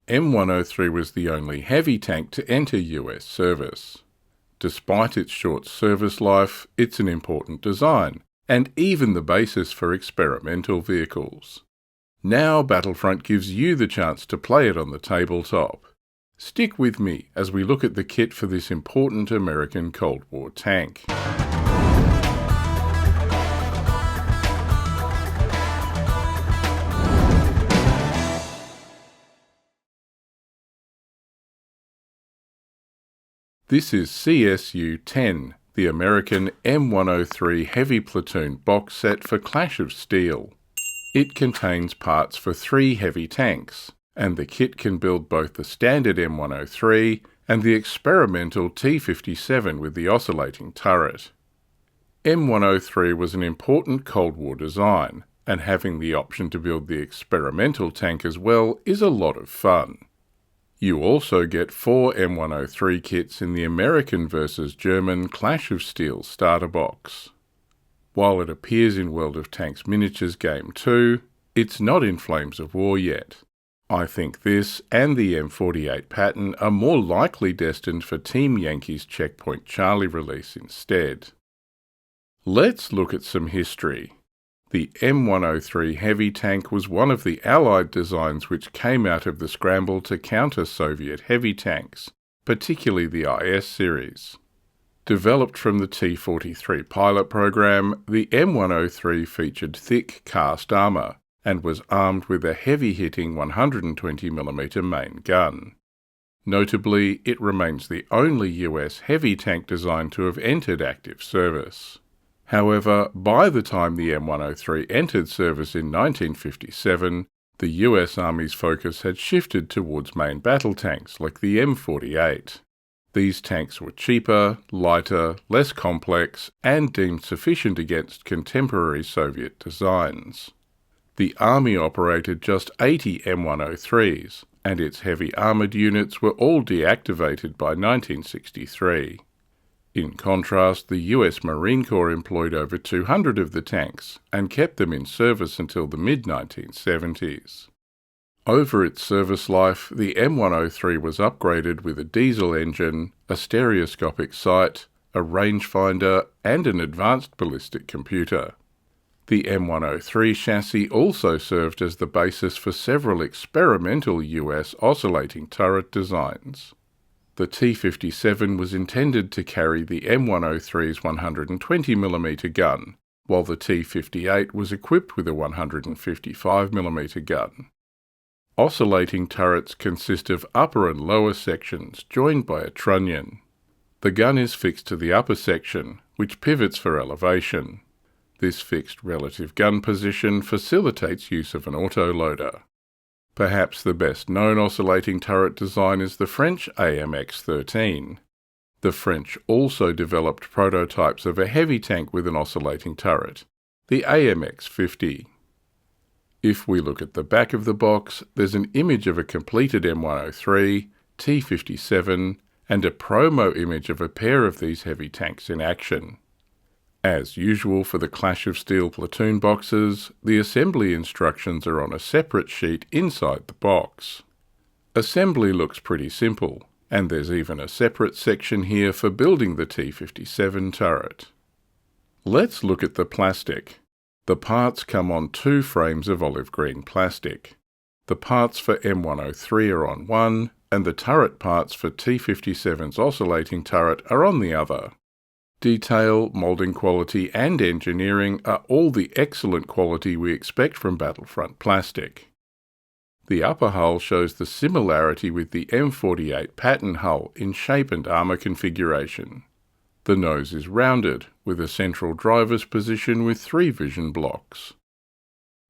M103 was the only heavy tank to enter US service. Despite its short service life, it's an important design, and even the basis for experimental vehicles. Now Battlefront gives you the chance to play it on the tabletop. Stick with me as we look at the kit for this important American Cold War tank. This is CSU10, the American M103 Heavy Platoon box set for Clash of Steel. It contains parts for 3 heavy tanks, and the kit can build both the standard M103 and the experimental T-57 with the oscillating turret. M103 was an important Cold War design, and having the option to build the experimental tank as well is a lot of fun. You also get 4 M103 kits in the American vs German Clash of Steel starter box. While it appears in World of Tanks Miniatures Game 2, it's not in Flames of War yet. I think this and the M48 pattern are more likely destined for Team Yankee's Checkpoint Charlie release instead. Let's look at some history. The M103 Heavy Tank was one of the Allied designs which came out of the scramble to counter Soviet heavy tanks, particularly the IS series. Developed from the T-43 pilot program, the M103 featured thick cast armour and was armed with a heavy-hitting 120mm main gun. Notably, it remains the only US heavy tank design to have entered active service. However, by the time the M103 entered service in 1957, the US Army's focus had shifted towards main battle tanks like the M48. These tanks were cheaper, lighter, less complex, and deemed sufficient against contemporary Soviet designs. The Army operated just 80 M103s, and its heavy armoured units were all deactivated by 1963. In contrast, the US Marine Corps employed over 200 of the tanks and kept them in service until the mid-1970s. Over its service life, the M103 was upgraded with a diesel engine, a stereoscopic sight, a rangefinder, and an advanced ballistic computer. The M103 chassis also served as the basis for several experimental US oscillating turret designs. The T-57 was intended to carry the M103's 120mm gun, while the T-58 was equipped with a 155mm gun. Oscillating turrets consist of upper and lower sections joined by a trunnion. The gun is fixed to the upper section, which pivots for elevation. This fixed relative gun position facilitates use of an autoloader. Perhaps the best-known oscillating turret design is the French AMX-13. The French also developed prototypes of a heavy tank with an oscillating turret, the AMX-50. If we look at the back of the box, there's an image of a completed M103, T-57, and a promo image of a pair of these heavy tanks in action. As usual for the Clash of Steel platoon boxes, the assembly instructions are on a separate sheet inside the box. Assembly looks pretty simple, and there's even a separate section here for building the T-57 turret. Let's look at the plastic. The parts come on 2 frames of olive green plastic. The parts for M103 are on one, and the turret parts for T-57's oscillating turret are on the other. Detail, moulding quality and engineering are all the excellent quality we expect from Battlefront plastic. The upper hull shows the similarity with the M48 pattern hull in shape and armour configuration. The nose is rounded, with a central driver's position with 3 vision blocks.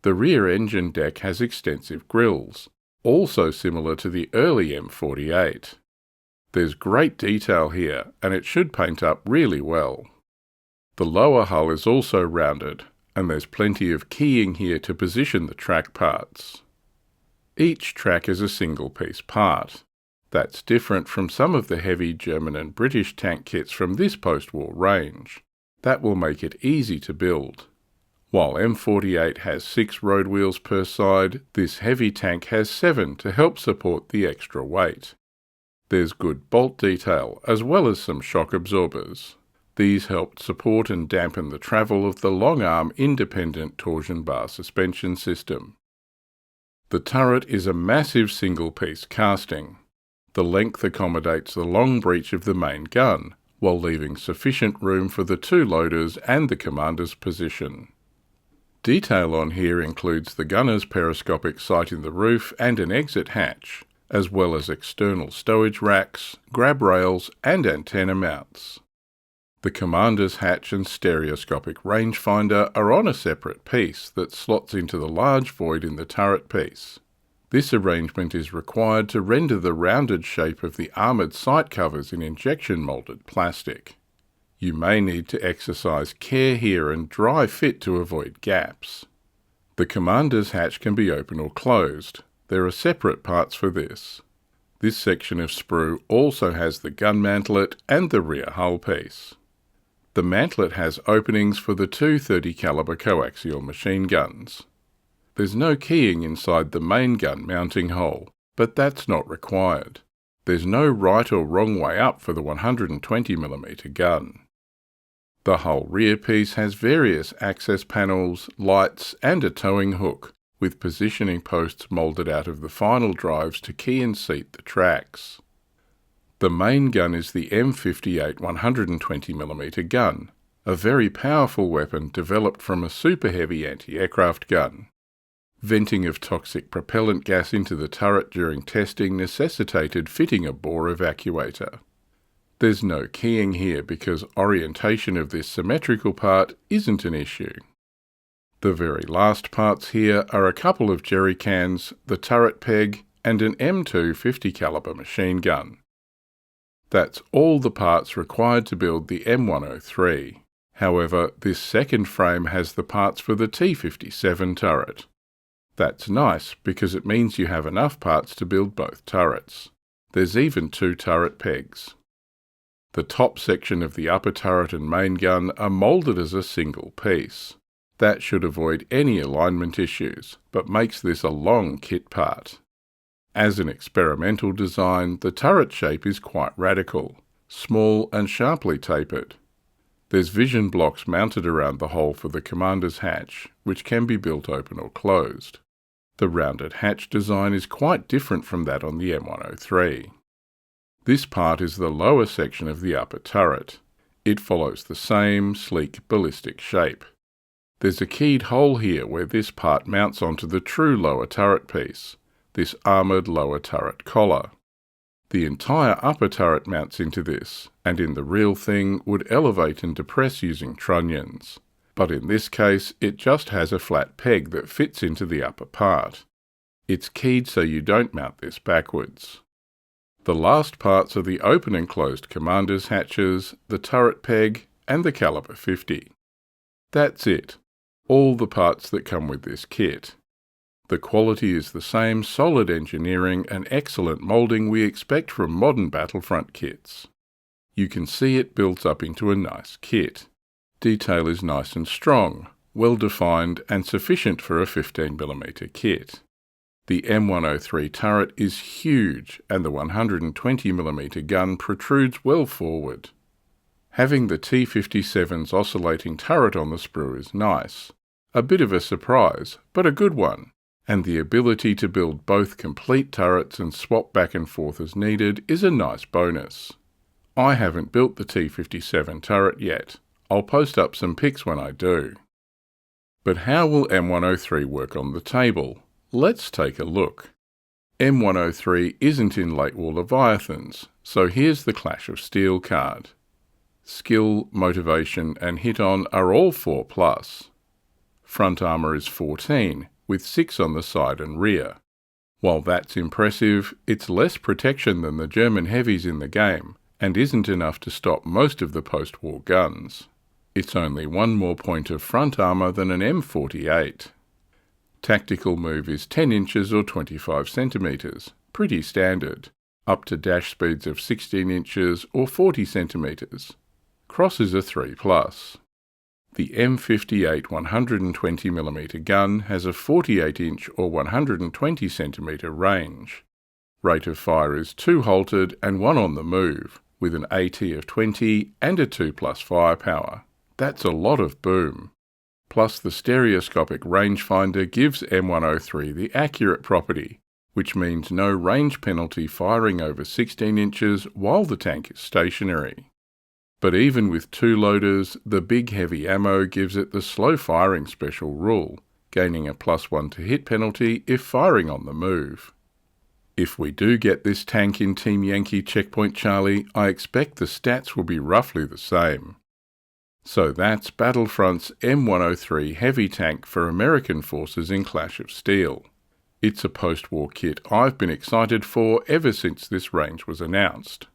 The rear engine deck has extensive grilles, also similar to the early M48. There's great detail here, and it should paint up really well. The lower hull is also rounded, and there's plenty of keying here to position the track parts. Each track is a single-piece part. That's different from some of the heavy German and British tank kits from this post-war range. That will make it easy to build. While M48 has 6 road wheels per side, this heavy tank has 7 to help support the extra weight. There's good bolt detail as well as some shock absorbers. These helped support and dampen the travel of the long-arm independent torsion bar suspension system. The turret is a massive single-piece casting. The length accommodates the long breech of the main gun, while leaving sufficient room for the 2 loaders and the commander's position. Detail on here includes the gunner's periscopic sight in the roof and an exit hatch, as well as external stowage racks, grab rails and antenna mounts. The commander's hatch and stereoscopic rangefinder are on a separate piece that slots into the large void in the turret piece. This arrangement is required to render the rounded shape of the armoured sight covers in injection moulded plastic. You may need to exercise care here and dry fit to avoid gaps. The commander's hatch can be open or closed. There are separate parts for this. This section of sprue also has the gun mantlet and the rear hull piece. The mantlet has openings for the 2 .30 caliber coaxial machine guns. There's no keying inside the main gun mounting hole, but that's not required. There's no right or wrong way up for the 120mm gun. The whole rear piece has various access panels, lights and a towing hook, with positioning posts moulded out of the final drives to key and seat the tracks. The main gun is the M58 120mm gun, a very powerful weapon developed from a super heavy anti-aircraft gun. Venting of toxic propellant gas into the turret during testing necessitated fitting a bore evacuator. There's no keying here because orientation of this symmetrical part isn't an issue. The very last parts here are a couple of jerry cans, the turret peg, and an M2 50 caliber machine gun. That's all the parts required to build the M103. However, this second frame has the parts for the T57 turret. That's nice because it means you have enough parts to build both turrets. There's even 2 turret pegs. The top section of the upper turret and main gun are moulded as a single piece. That should avoid any alignment issues, but makes this a long kit part. As an experimental design, the turret shape is quite radical, small and sharply tapered. There's vision blocks mounted around the hole for the commander's hatch, which can be built open or closed. The rounded hatch design is quite different from that on the M103. This part is the lower section of the upper turret. It follows the same sleek ballistic shape. There's a keyed hole here where this part mounts onto the true lower turret piece, this armoured lower turret collar. The entire upper turret mounts into this, and in the real thing would elevate and depress using trunnions. But in this case it just has a flat peg that fits into the upper part. It's keyed so you don't mount this backwards. The last parts are the open and closed commander's hatches, the turret peg, and the caliber 50. That's it. All the parts that come with this kit. The quality is the same solid engineering and excellent moulding we expect from modern Battlefront kits. You can see it built up into a nice kit. Detail is nice and strong, well defined and sufficient for a 15mm kit. The M103 turret is huge and the 120mm gun protrudes well forward. Having the T57's oscillating turret on the sprue is nice. A bit of a surprise, but a good one. And the ability to build both complete turrets and swap back and forth as needed is a nice bonus. I haven't built the T57 turret yet. I'll post up some pics when I do. But how will M103 work on the table? Let's take a look. M103 isn't in late War Leviathans, so here's the Clash of Steel card. Skill, motivation and hit-on are all 4+. Front armour is 14, with 6 on the side and rear. While that's impressive, it's less protection than the German heavies in the game, and isn't enough to stop most of the post-war guns. It's only 1 more point of front armour than an M48. Tactical move is 10 inches or 25 centimetres, pretty standard, up to dash speeds of 16 inches or 40 centimetres. Crosses are 3+. The M58 120mm gun has a 48-inch or 120cm range. Rate of fire is 2 halted and 1 on the move, with an AT of 20 and a 2+ firepower. That's a lot of boom. Plus the stereoscopic rangefinder gives M103 the accurate property, which means no range penalty firing over 16 inches while the tank is stationary. But even with 2 loaders, the big heavy ammo gives it the slow firing special rule, gaining a +1 to hit penalty if firing on the move. If we do get this tank in Team Yankee Checkpoint Charlie, I expect the stats will be roughly the same. So that's Battlefront's M103 Heavy Tank for American forces in Clash of Steel. It's a post-war kit I've been excited for ever since this range was announced.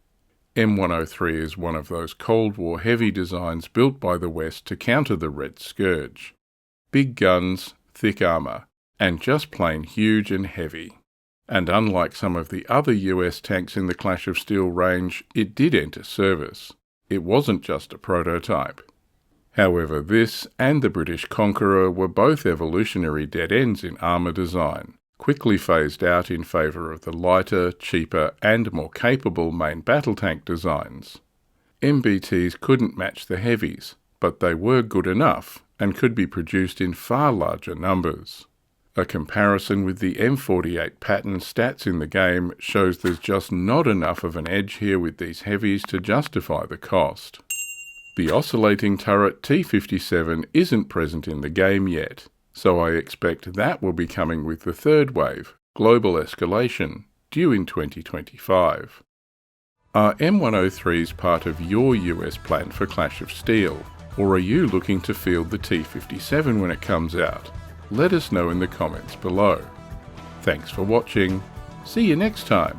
M103 is one of those Cold War heavy designs built by the West to counter the Red Scourge. Big guns, thick armour, and just plain huge and heavy. And unlike some of the other US tanks in the Clash of Steel range, it did enter service. It wasn't just a prototype. However, this and the British Conqueror were both evolutionary dead ends in armour design, quickly phased out in favour of the lighter, cheaper and more capable main battle tank designs. MBTs couldn't match the heavies, but they were good enough and could be produced in far larger numbers. A comparison with the M48 pattern stats in the game shows there's just not enough of an edge here with these heavies to justify the cost. The oscillating turret T57 isn't present in the game yet, so I expect that will be coming with the third wave, Global Escalation, due in 2025. Are M103s part of your US plan for Clash of Steel, or are you looking to field the T57 when it comes out? Let us know in the comments below. Thanks for watching. See you next time.